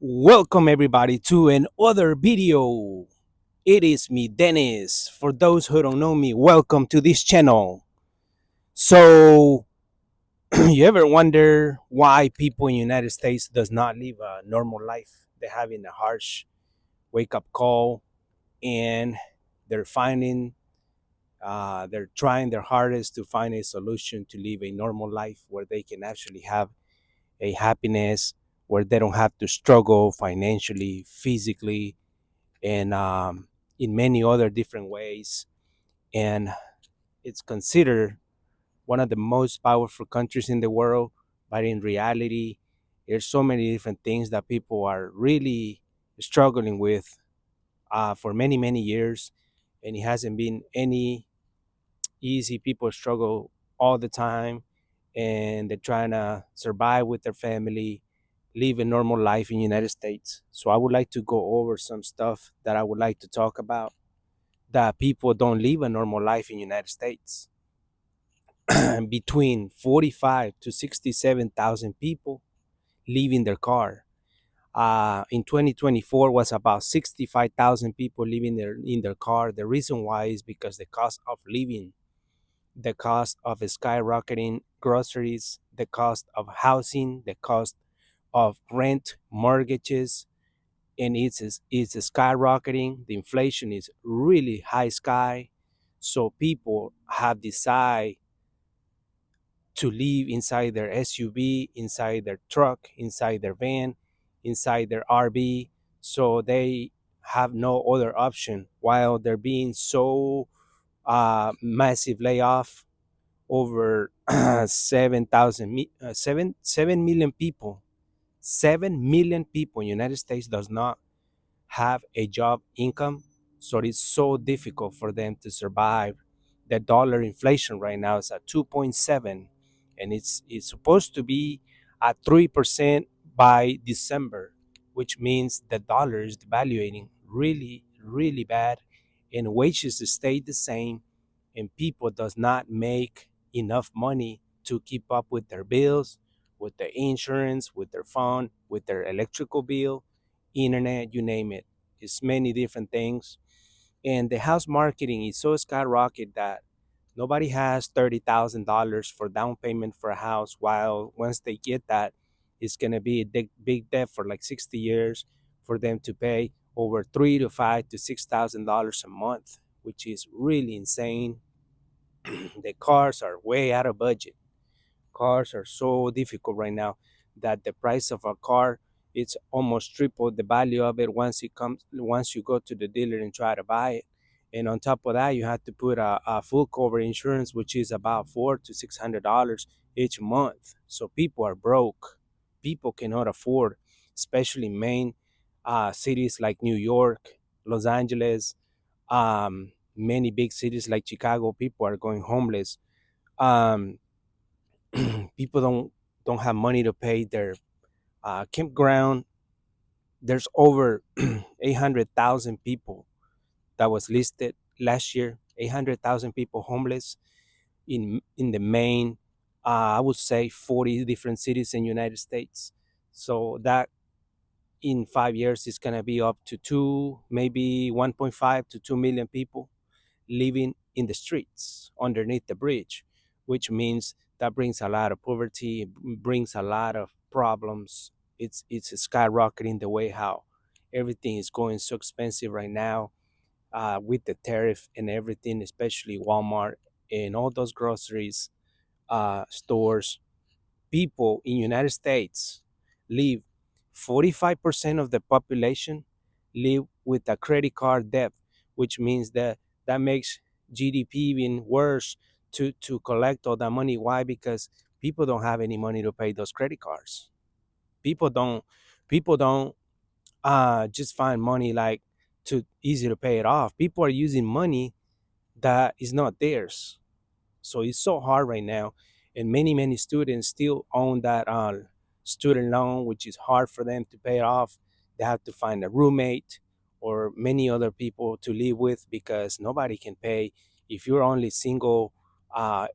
Welcome everybody to another video. It is me, Dennis. For those who don't know me, welcome to this channel. So, you ever wonder why people in United States does not live a normal life? They're having a harsh wake up call, and they're finding, they're trying their hardest to find a solution to live a normal life where they can actually have a happiness, where they don't have to struggle financially, physically, and in many other different ways. And it's considered one of the most powerful countries in the world. But in reality, there's so many different things that people are really struggling with for many, many years. And it hasn't been any easy. People struggle all the time, and they're trying to survive with their family, live a normal life in the United States. So I would like to go over some stuff that I would like to talk about, that people don't live a normal life in the United States. Between 45 to 67,000 people live in their car. In 2024 was about 65,000 people living in their car. The reason why is because the cost of living, the cost of skyrocketing groceries, the cost of housing, the cost of rent, mortgages, and it's skyrocketing. The inflation is really high sky. So people have decided to live inside their SUV, inside their truck, inside their van, inside their RV. So they have no other option while they're being so massive layoff. Over 7 million people, 7 million people in the United States does not have a job income. So it's so difficult for them to survive. The dollar inflation right now is at 2.7, and it's supposed to be at 3% by December, which means the dollar is devaluating really, really bad, and wages stay the same, and people does not make enough money to keep up with their bills, with their insurance, with their phone, with their electrical bill, internet, you name it. It's many different things. And the house marketing is so skyrocket that nobody has $30,000 for down payment for a house, while once they get that, it's going to be a big debt for like 60 years for them to pay over three to five to $6,000 a month, which is really insane. The cars are way out of budget. Cars are so difficult right now that the price of a car, it's almost triple the value of it once you go to the dealer and try to buy it. And on top of that, you have to put a full cover insurance, which is about $400 to $600 each month. So people are broke. People cannot afford, especially main cities like New York, Los Angeles, many big cities like Chicago. People are going homeless. um, People don't have money to pay their campground. There's over 800,000 people that was listed last year. 800,000 people homeless in the main, I would say 40 different cities in United States. So that in 5 years is gonna be up to two, maybe 1.5 to 2 million people living in the streets underneath the bridge, which means that brings a lot of poverty, brings a lot of problems. It's skyrocketing the way how everything is going so expensive right now, with the tariff and everything, especially Walmart and all those groceries stores. People in United States live, 45% of the population live with a credit card debt, which means that that makes GDP even worse to collect all that money. Why? Because people don't have any money to pay those credit cards. People don't people don't just find money like to easy to pay it off. People are using money that is not theirs. So it's so hard right now, and many students still own that student loan, which is hard for them to pay off. They have to find a roommate or many other people to live with because nobody can pay. If you're only single, uh,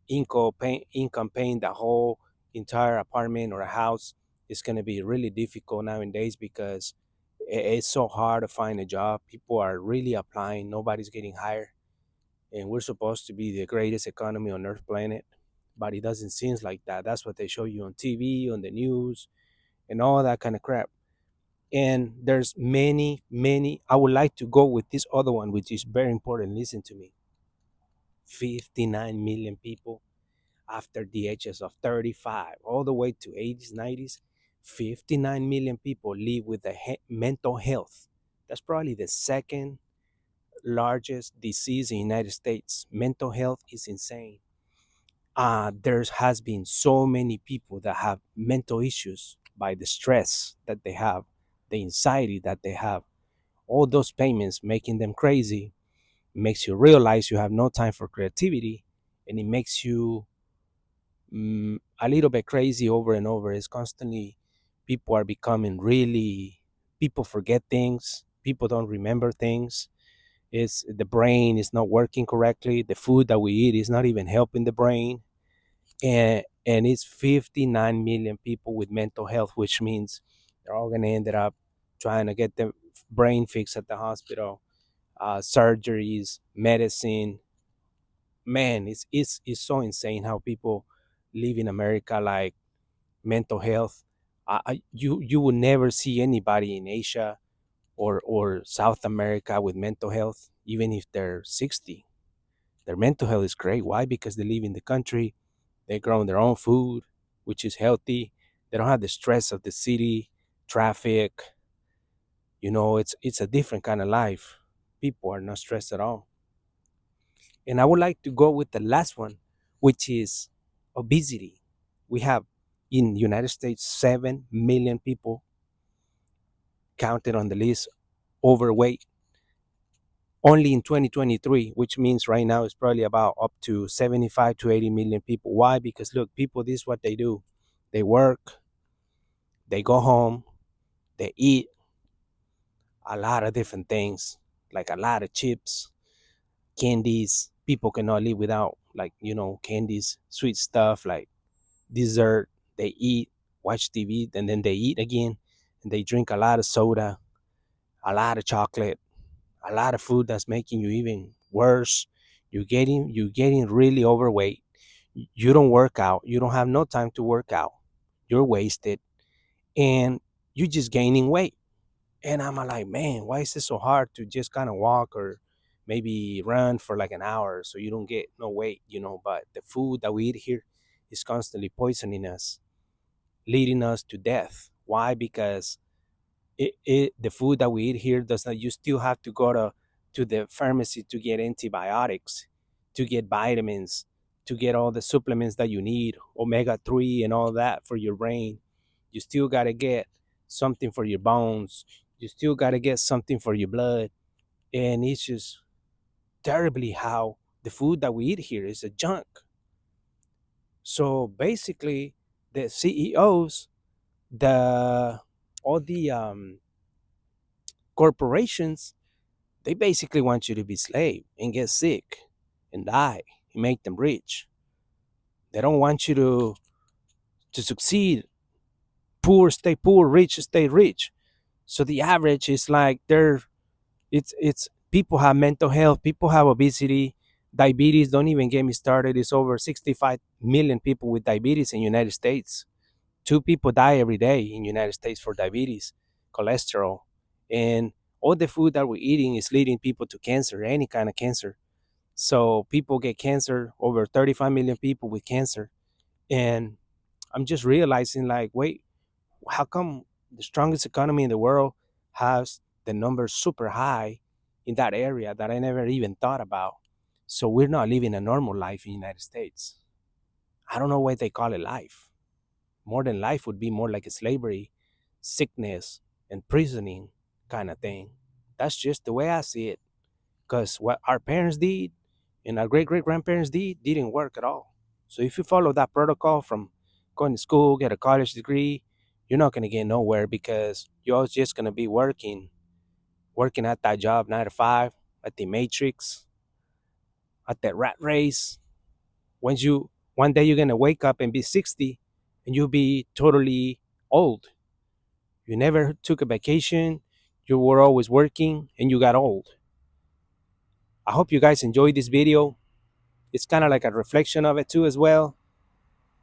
income paying the whole entire apartment or a house, it's going to be really difficult nowadays because it's so hard to find a job. People are really applying, nobody's getting hired, and we're supposed to be the greatest economy on earth planet, but it doesn't seem like that. That's what they show you on TV, on the news, and all that kind of crap. And there's many. I would like to go with this other one, which is very important. Listen to me. 59 million people after the ages of 35, all the way to 80s, 90s. 59 million people live with mental health. That's probably the second largest disease in the United States. Mental health is insane. There has been so many people that have mental issues by the stress that they have, the anxiety that they have, all those payments making them crazy, makes you realize you have no time for creativity, and it makes you a little bit crazy over and over. It's constantly, people are becoming really, people forget things, people don't remember things. It's the brain is not working correctly. The food that we eat is not even helping the brain. And it's 59 million people with mental health, which means they're all gonna end up trying to get the brain fixed at the hospital, surgeries, medicine. Man, it's so insane how people live in America like mental health. You would never see anybody in Asia or South America with mental health, even if they're 60. Their mental health is great. Why? Because they live in the country, they grow their own food, which is healthy. They don't have the stress of the city, traffic. It's a different kind of life. People are not stressed at all. And I would like to go with the last one, which is obesity. We have in the United States 7 million people counted on the list overweight only in 2023, which means right now it's probably about up to 75 to 80 million people. Why? Because look, people, this is what they do. They work, they go home, they eat a lot of different things, like a lot of chips, candies. People cannot live without, like, candies, sweet stuff, like dessert. They eat, watch TV, and then they eat again. And they drink a lot of soda, a lot of chocolate, a lot of food that's making you even worse. You're getting really overweight. You don't work out. You don't have no time to work out. You're wasted, and you're just gaining weight. And I'm like, man, why is it so hard to just kind of walk or maybe run for like an hour so you don't get no weight? But the food that we eat here is constantly poisoning us, leading us to death. Why? Because the food that we eat here does not, you still have to go to the pharmacy to get antibiotics, to get vitamins, to get all the supplements that you need, omega-3 and all that for your brain. You still got to get something for your bones. You still got to get something for your blood. And it's just terribly how the food that we eat here is a junk. So basically, the CEOs, the all the corporations, they basically want you to be slave and get sick and die and make them rich. They don't want you to succeed. Poor stay poor, rich stay rich. So the average is like it's people have mental health, people have obesity, diabetes. Don't even get me started. It's over 65 million people with diabetes in the United States. 2 people die every day in the United States for diabetes, cholesterol, and all the food that we're eating is leading people to cancer, any kind of cancer. So people get cancer, over 35 million people with cancer. And I'm just realizing, like, wait, how come the strongest economy in the world has the numbers super high in that area that I never even thought about? So we're not living a normal life in the United States. I don't know why they call it life. More than life would be more like a slavery, sickness, and prisoning kind of thing. That's just the way I see it. Because what our parents did and our great great grandparents didn't work at all. So if you follow that protocol from going to school, get a college degree, you're not gonna get nowhere because you're just gonna be working at that job 9 to 5, at the matrix, at that rat race. Once you one day you're gonna wake up and be 60 and you'll be totally old. You never took a vacation. You were always working and you got old. I hope you guys enjoyed this video. It's kind of like a reflection of it too as well.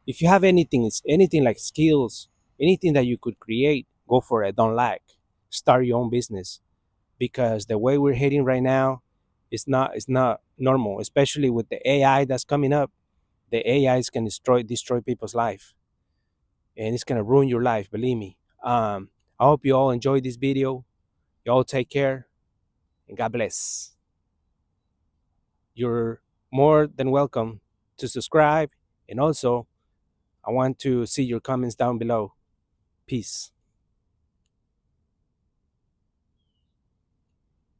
If you have anything, it's anything like skills, anything that you could create, go for it. Don't lag. Start your own business because the way we're heading right now, it's not normal, especially with the AI that's coming up. The AI is gonna destroy people's life, and it's gonna ruin your life. Believe me. I hope you all enjoyed this video. You all take care and God bless. You're more than welcome to subscribe, and also I want to see your comments down below. Peace.